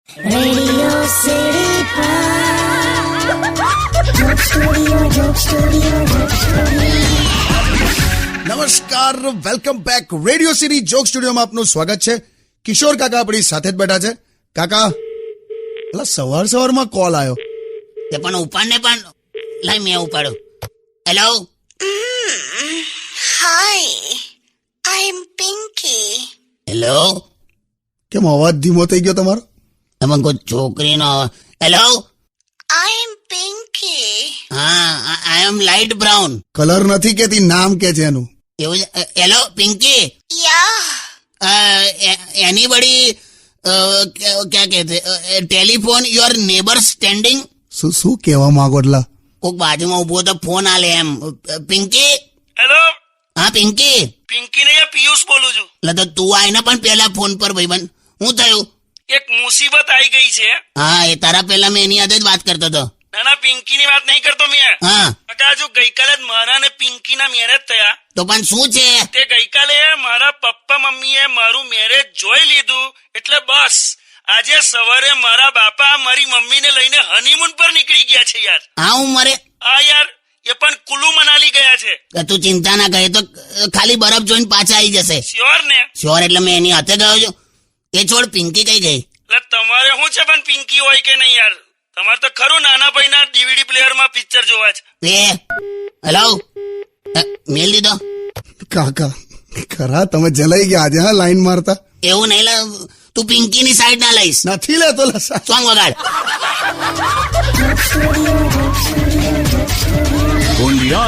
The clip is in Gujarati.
Radio city joke studio. નમસ્કાર, welcome back. Radio city joke સ્ટુડિયોમાં આપનું સ્વાગત છે. કિશોર કાકા આપણી સાથે જ બેઠા છે. કાકા, એટલે સવારમાં કોલ આવ્યો. તે પણ ઉપાડને પણ લાઈ મેં ઉપાડો. હેલો. હાય, આઈ એમ પિંકી. હેલો. કેમ અવાજ ધીમો થઈ ગયો તમારો? એમાં કોઈ છોકરીનો હેલો. આઈ એમ પિંકી. હા, આઈ એમ લાઇટ બ્રાઉન. કલર નથી કેતી, નામ કે છે એનું. એવું છે? હેલો પિંકી. યા. એનીબડી क्या कहते टेलीफोन योर नेबर स्टैंडिंग. શું કહેવા માંગો? એટલે કોક બાજુમાં ઉભો તો ફોન આલે એમ. પિંકી. હેલો, હા પિંકી. પિંકી નહીં, પિયુષ બોલું છું. એટલે તો તું આવીને પણ પેલા ફોન પર ભાઈબંધ. શું થયું? એક મુસીબત આવી ગઈ છે. હા, એ તારા પેલા મેં એની હાથે જ વાત કરતો હતો. નાના, પિંકી ની વાત નહીં કરતો મેં. હા, જો ગઈકાલે જ મારા ને પિંકી ના મેરેજ થયા. તો પણ શું છે? તે ગઈકાલે મારા પપ્પા મમ્મીએ મારું મેરેજ જોઈ લીધું, એટલે બસ આજે સવારે મારા બાપા મારી મમ્મીને લઈને હનીમૂન પર નીકળી ગયા છે યાર. આ ઉંમરે? હા યાર, એ પણ કુલુ મનાલી ગયા છે. તું ચિંતા ના કરે, તો ખાલી બરફ જોઈને પાછા આવી જશે. શ્યોર ને? શ્યોર. એટલે મેં એની હાથે ગયો છું. એ છોડ, પિંકી કઈ ગઈ? એટલે તમારે શું છે પણ પિંકી હોય કે નહીં યાર? તમારે તો ખરું નાના ભાઈ ના ડીવીડી પ્લેયર માં પિક્ચર જોવા છે. હેલો, મેલ દીધો. કાકા ખરા તમે જલાઈ ગયા આજે, હા, લાઈન મારતા. એવું નહીં લે, તું પિંકી ની સાઈડ ના લઈશ. નથી લેતો લસા. સોંગ વગાડ. Radio